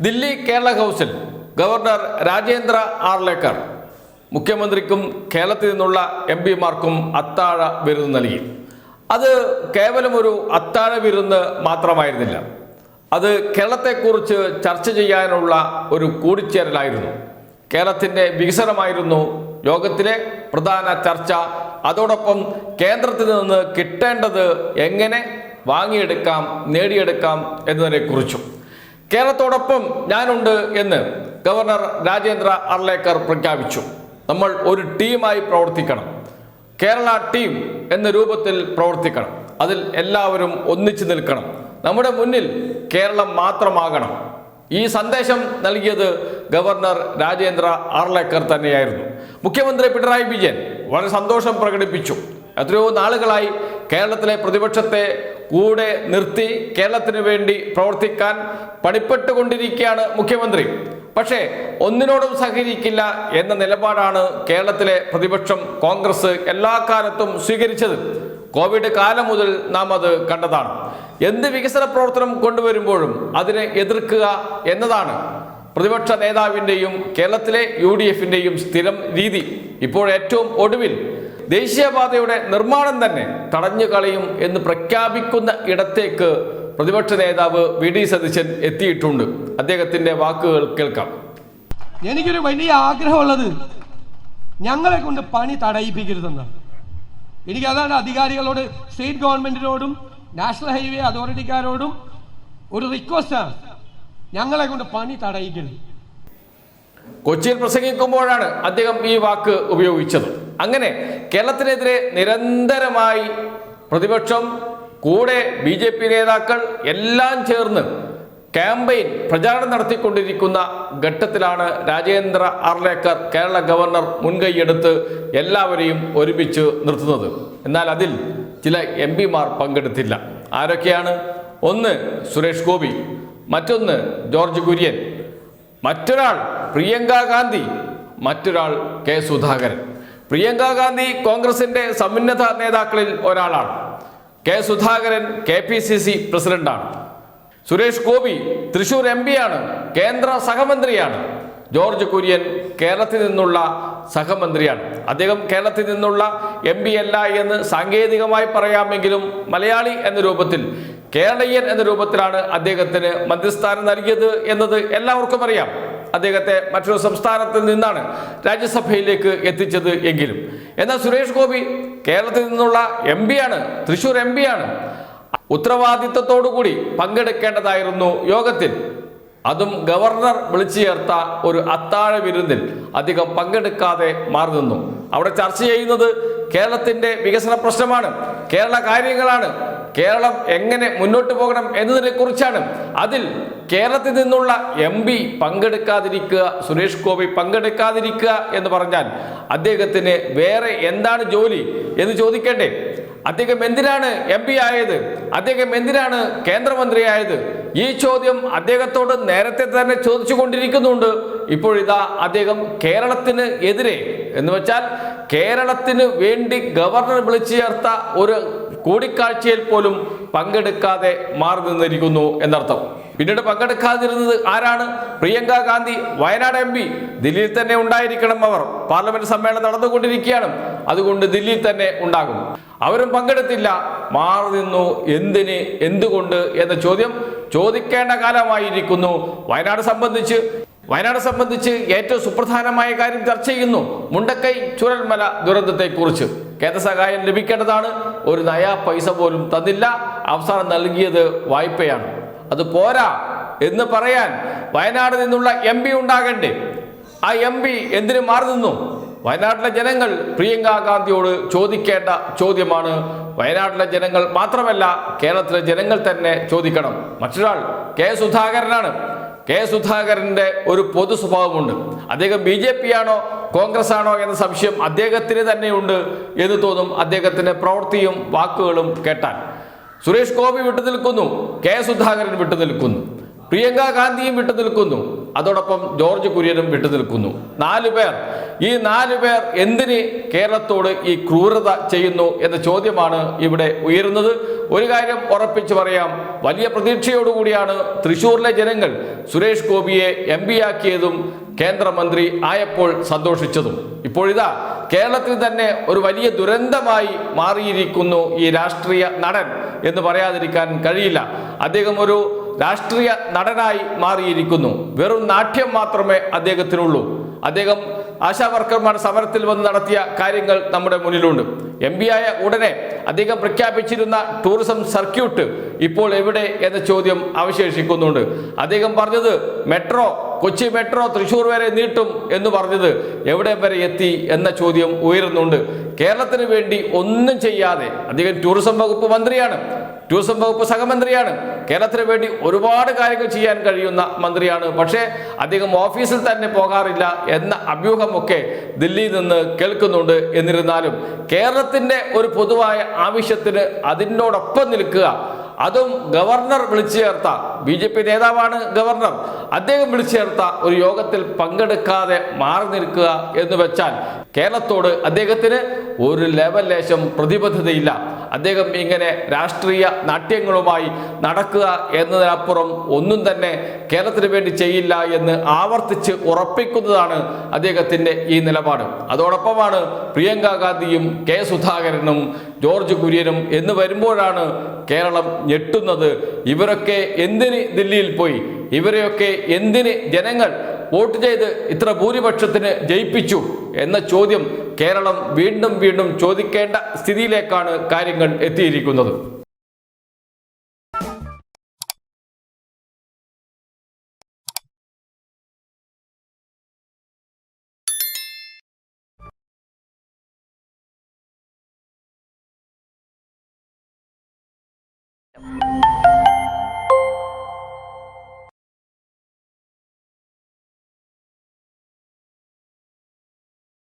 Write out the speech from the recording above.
ദില്ലി കേരള ഹൗസിൽ ഗവർണർ രാജേന്ദ്ര ആർലേക്കർ മുഖ്യമന്ത്രിക്കും കേരളത്തിൽ നിന്നുള്ള എംപിമാർക്കും അത്താഴ വിരുന്ന് നൽകി. അത് കേവലം ഒരു അത്താഴ വിരുന്ന് മാത്രമായിരുന്നില്ല, അത് കേരളത്തെക്കുറിച്ച് ചർച്ച ചെയ്യാനുള്ള ഒരു കൂടിച്ചേരലായിരുന്നു. കേരളത്തിൻ്റെ വികസനമായിരുന്നു യോഗത്തിലെ പ്രധാന ചർച്ച. അതോടൊപ്പം കേന്ദ്രത്തിൽ നിന്ന് കിട്ടേണ്ടത് എങ്ങനെ വാങ്ങിയെടുക്കാം, നേടിയെടുക്കാം എന്നതിനെക്കുറിച്ചും. കേരളത്തോടൊപ്പം ഞാനുണ്ട് എന്ന് ഗവർണർ രാജേന്ദ്ര ആർലേക്കർ പ്രഖ്യാപിച്ചു. നമ്മൾ ഒരു ടീമായി പ്രവർത്തിക്കണം, കേരള ടീം എന്ന രൂപത്തിൽ പ്രവർത്തിക്കണം, അതിൽ എല്ലാവരും ഒന്നിച്ചു നിൽക്കണം, നമ്മുടെ മുന്നിൽ കേരളം മാത്രമാകണം. ഈ സന്ദേശം നൽകിയത് ഗവർണർ രാജേന്ദ്ര ആർലേക്കർ തന്നെയായിരുന്നു. മുഖ്യമന്ത്രി പിണറായി വിജയൻ വളരെ സന്തോഷം പ്രകടിപ്പിച്ചു. എത്രയോ നാളുകളായി കേരളത്തിലെ പ്രതിപക്ഷത്തെ കൂടെ നിർത്തി കേരളത്തിന് വേണ്ടി പ്രവർത്തിക്കാൻ പണിപ്പെട്ടുകൊണ്ടിരിക്കുകയാണ് മുഖ്യമന്ത്രി. പക്ഷേ ഒന്നിനോടും സഹകരിക്കില്ല എന്ന നിലപാടാണ് കേരളത്തിലെ പ്രതിപക്ഷം, കോൺഗ്രസ് എല്ലാ കാലത്തും സ്വീകരിച്ചത്. കോവിഡ് കാലം മുതൽ നാം അത് കണ്ടതാണ്. എന്ത് വികസന പ്രവർത്തനം കൊണ്ടുവരുമ്പോഴും അതിനെ എതിർക്കുക എന്നതാണ് പ്രതിപക്ഷ നേതാവിൻ്റെയും കേരളത്തിലെ UDFിൻ്റെയും സ്ഥിരം രീതി. ഇപ്പോൾ ഏറ്റവും ഒടുവിൽ ദേശീയപാതയുടെ നിർമ്മാണം തന്നെ തടഞ്ഞു കളയും എന്ന് പ്രഖ്യാപിക്കുന്ന ഇടത്തേക്ക് പ്രതിപക്ഷ നേതാവ് VD സതീശൻ എത്തിയിട്ടുണ്ട്. അദ്ദേഹത്തിന്റെ വാക്കുകൾ കേൾക്കാം. എനിക്കൊരു വലിയ ആഗ്രഹമുള്ളത് ഞങ്ങളെ കൊണ്ട് പണി തടയിപ്പിക്കരുതെന്നാണ്. എനിക്കതാണ് അധികാരികളോട്, സ്റ്റേറ്റ് ഗവൺമെന്റിനോടും നാഷണൽ ഹൈവേ അതോറിറ്റിക്കാരോടും ഒരു റിക്വസ്റ്റാണ്, ഞങ്ങളെ കൊണ്ട് പണി തടയിക്കരുത്. കൊച്ചിയിൽ പ്രസംഗിക്കുമ്പോഴാണ് അദ്ദേഹം ഈ വാക്ക് ഉപയോഗിച്ചത്. അങ്ങനെ കേരളത്തിനെതിരെ നിരന്തരമായി പ്രതിപക്ഷം, കൂടെ BJP നേതാക്കൾ എല്ലാം ചേർന്ന് ക്യാമ്പയിൻ പ്രചാരണം നടത്തിക്കൊണ്ടിരിക്കുന്ന ഘട്ടത്തിലാണ് രാജേന്ദ്ര ആർലേക്കർ കേരള ഗവർണർ മുൻകൈയെടുത്ത് എല്ലാവരെയും ഒരുമിച്ച് നിർത്തുന്നത്. എന്നാൽ അതിൽ ചില MPമാർ പങ്കെടുത്തില്ല. ആരൊക്കെയാണ്? ഒന്ന് സുരേഷ് ഗോപി, മറ്റൊന്ന് ജോർജ് കുര്യൻ, മറ്റൊരാൾ പ്രിയങ്ക ഗാന്ധി, മറ്റൊരാൾ K സുധാകരൻ. പ്രിയങ്ക ഗാന്ധി കോൺഗ്രസിന്റെ സമുന്നത നേതാക്കളിൽ ഒരാളാണ്. K സുധാകരൻ KPCC പ്രസിഡന്റാണ്. സുരേഷ് ഗോപി തൃശൂർ MP ആണ്, കേന്ദ്ര സഹമന്ത്രിയാണ്. ജോർജ് കുര്യൻ കേരളത്തിൽ നിന്നുള്ള സഹമന്ത്രിയാണ്. അദ്ദേഹം കേരളത്തിൽ നിന്നുള്ള MP അല്ല എന്ന് സാങ്കേതികമായി പറയാമെങ്കിലും മലയാളി എന്ന രൂപത്തിൽ, കേരളീയൻ എന്ന രൂപത്തിലാണ് അദ്ദേഹത്തിന് മന്ത്രിസ്ഥാനം നൽകിയത് എന്നത് എല്ലാവർക്കും അറിയാം. അദ്ദേഹത്തെ മറ്റൊരു സംസ്ഥാനത്തിൽ നിന്നാണ് രാജ്യസഭയിലേക്ക് എത്തിച്ചത് എങ്കിലും. എന്നാൽ സുരേഷ് ഗോപി കേരളത്തിൽ നിന്നുള്ള MP ആണ്, തൃശൂർ MP ആണ്. ഉത്തരവാദിത്വത്തോടുകൂടി പങ്കെടുക്കേണ്ടതായിരുന്നു യോഗത്തിൽ. അതും ഗവർണർ വിളിച്ചു ചേർത്ത ഒരു അത്താഴ വിരുന്നിൽ അദ്ദേഹം പങ്കെടുക്കാതെ മാറി നിന്നു. അവിടെ ചർച്ച ചെയ്യുന്നത് കേരളത്തിന്റെ വികസന പ്രശ്നമാണ്, കേരള കാര്യങ്ങളാണ്, കേരളം എങ്ങനെ മുന്നോട്ട് പോകണം എന്നതിനെ കുറിച്ചാണ്. അതിൽ കേരളത്തിൽ നിന്നുള്ള MP പങ്കെടുക്കാതിരിക്കുക, സുരേഷ് ഗോപി പങ്കെടുക്കാതിരിക്കുക എന്ന് പറഞ്ഞാൽ അദ്ദേഹത്തിന് വേറെ എന്താണ് ജോലി എന്ന് ചോദിക്കേണ്ടേ? അദ്ദേഹം എന്തിനാണ് MP ആയത്? അദ്ദേഹം എന്തിനാണ് കേന്ദ്രമന്ത്രിയായത്? ഈ ചോദ്യം അദ്ദേഹത്തോട് നേരത്തെ തന്നെ ചോദിച്ചു കൊണ്ടിരിക്കുന്നുണ്ട്. ഇപ്പോഴിതാ അദ്ദേഹം കേരളത്തിന് എതിരെ എന്ന് വെച്ചാൽ കേരളത്തിന് വേണ്ടി ഗവർണർ വിളിച്ചു ചേർത്ത ഒരു കൂടിക്കാഴ്ചയിൽ പോലും പങ്കെടുക്കാതെ മാറി നിന്നിരിക്കുന്നു എന്നർത്ഥം. പിന്നീട് പങ്കെടുക്കാതിരുന്നത് ആരാണ്? പ്രിയങ്ക ഗാന്ധി, വയനാട് MP. ദില്ലിയിൽ തന്നെ ഉണ്ടായിരിക്കണം. അവർ പാർലമെന്റ് സമ്മേളനം നടന്നുകൊണ്ടിരിക്കുകയാണ്, അതുകൊണ്ട് ദില്ലിയിൽ തന്നെ ഉണ്ടാകും. അവരും പങ്കെടുത്തില്ല, മാറി നിന്നു. എന്തിന്, എന്തുകൊണ്ട് എന്ന ചോദ്യം ചോദിക്കേണ്ട കാലമായിരിക്കുന്നു. വയനാട് സംബന്ധിച്ച് ഏറ്റവും സുപ്രധാനമായ കാര്യം ചർച്ച ചെയ്യുന്നു. മുണ്ടക്കൈ ചുരൽമല ദുരന്തത്തെക്കുറിച്ച് കേന്ദ്ര സഹായം ലഭിക്കേണ്ടതാണ്. ഒരു നയാ പൈസ പോലും തന്നില്ല. അവസാനം നൽകിയത് വായ്പയാണ്. അത് പോരാ എന്ന് പറയാൻ വയനാട് നിന്നുള്ള MP ഉണ്ടാകണ്ടേ? ആ MP എന്തിനു മാറി നിന്നു? വയനാട്ടിലെ ജനങ്ങൾ പ്രിയങ്ക ഗാന്ധിയോട് ചോദിക്കേണ്ട ചോദ്യമാണ്. വയനാട്ടിലെ ജനങ്ങൾ മാത്രമല്ല, കേരളത്തിലെ ജനങ്ങൾ തന്നെ ചോദിക്കണം. മറ്റൊരാൾ K സുധാകരനാണ്. K സുധാകരന്റെ ഒരു പൊതു സ്വഭാവമുണ്ട്. അദ്ദേഹം BJP ആണോ കോൺഗ്രസ് ആണോ എന്ന സംശയം അദ്ദേഹത്തിന് തന്നെയുണ്ട് എന്ന് തോന്നും അദ്ദേഹത്തിന്റെ പ്രവൃത്തിയും വാക്കുകളും കേട്ടാൽ. സുരേഷ് ഗോപി വിട്ടുനിൽക്കുന്നു, K സുധാകരൻ വിട്ടുനിൽക്കുന്നു, പ്രിയങ്ക ഗാന്ധിയും വിട്ടുനിൽക്കുന്നു. അതോടൊപ്പം ജോർജ് കുര്യനും വിട്ടുനിൽക്കുന്നു. 4 പേർ. ഈ 4 പേർ എന്തിന് കേരളത്തോട് ഈ ക്രൂരത ചെയ്യുന്നു എന്ന ചോദ്യമാണ് ഇവിടെ ഉയരുന്നത്. ഒരു കാര്യം ഉറപ്പിച്ചു പറയാം, വലിയ പ്രതീക്ഷയോടുകൂടിയാണ് തൃശ്ശൂരിലെ ജനങ്ങൾ സുരേഷ് ഗോപിയെ MP ആക്കിയതും കേന്ദ്രമന്ത്രി ആയപ്പോൾ സന്തോഷിച്ചതും. ഇപ്പോഴിതാ കേരളത്തിൽ തന്നെ ഒരു വലിയ ദുരന്തമായി മാറിയിരിക്കുന്നു ഈ രാഷ്ട്രീയ നടൻ എന്ന് പറയാതിരിക്കാൻ കഴിയില്ല. അദ്ദേഹം ഒരു രാഷ്ട്രീയ നടനായി മാറിയിരിക്കുന്നു. വെറും നാട്യം മാത്രമേ അദ്ദേഹത്തിനുള്ളൂ. അദ്ദേഹം ആശാവർക്കർമാർ സമരത്തിൽ വന്ന് നടത്തിയ കാര്യങ്ങൾ നമ്മുടെ മുന്നിലുണ്ട്. MP ആയ ഉടനെ അദ്ദേഹം പ്രഖ്യാപിച്ചിരുന്ന ടൂറിസം സർക്യൂട്ട് ഇപ്പോൾ എവിടെ എന്ന ചോദ്യം അവശേഷിക്കുന്നുണ്ട്. അദ്ദേഹം പറഞ്ഞത് മെട്രോ, കൊച്ചി മെട്രോ തൃശ്ശൂർ വരെ നീട്ടും എന്ന് പറഞ്ഞത് എവിടെ വരെ എത്തി എന്ന ചോദ്യം ഉയരുന്നുണ്ട്. കേരളത്തിന് വേണ്ടി ഒന്നും ചെയ്യാതെ അദ്ദേഹം ടൂറിസം വകുപ്പ് മന്ത്രിയാണ്, ടൂറിസം വകുപ്പ് സഹമന്ത്രിയാണ്, കേരളത്തിന് വേണ്ടി ഒരുപാട് കാര്യങ്ങൾ ചെയ്യാൻ കഴിയുന്ന മന്ത്രിയാണ്. പക്ഷേ അദ്ദേഹം ഓഫീസിൽ തന്നെ പോകാറില്ല എന്ന അഭ്യൂഹമൊക്കെ ദില്ലിയിൽ നിന്ന് കേൾക്കുന്നുണ്ട്. എന്നിരുന്നാലും കേരളത്തിന്റെ ഒരു പൊതുവായ ആവശ്യത്തിന് അതിനോടൊപ്പം നിൽക്കുക, അതും ഗവർണർ വിളിച്ചു ചേർത്ത, BJP നേതാവാണ് ഗവർണർ, അദ്ദേഹം വിളിച്ചു ചേർത്ത ഒരു യോഗത്തിൽ പങ്കെടുക്കാതെ മാറി നിൽക്കുക എന്ന് വെച്ചാൽ കേരളത്തോട് അദ്ദേഹത്തിന് ഒരു ലേശം പ്രതിബദ്ധതയില്ല. അദ്ദേഹം ഇങ്ങനെ രാഷ്ട്രീയ നാട്യങ്ങളുമായി നടക്കുക എന്നതിനപ്പുറം ഒന്നും തന്നെ കേരളത്തിന് വേണ്ടി ചെയ്യില്ല എന്ന് ആവർത്തിച്ച് ഉറപ്പിക്കുന്നതാണ് അദ്ദേഹത്തിൻ്റെ ഈ നിലപാട്. അതോടൊപ്പമാണ് പ്രിയങ്ക ഗാന്ധിയും K സുധാകരനും ജോർജ് കുര്യനും എന്ന് വരുമ്പോഴാണ് കേരളം ഞെട്ടുന്നത്. ഇവരൊക്കെ എന്തിന് ദില്ലിയിൽ പോയി? ഇവരെയൊക്കെ എന്തിന് ജനങ്ങൾ വോട്ട് ചെയ്ത് ഇത്ര ഭൂരിപക്ഷത്തിന് ജയിപ്പിച്ചു എന്ന ചോദ്യം കേരളം വീണ്ടും വീണ്ടും ചോദിക്കേണ്ട സ്ഥിതിയിലേക്കാണ് കാര്യങ്ങൾ എത്തിയിരിക്കുന്നത്.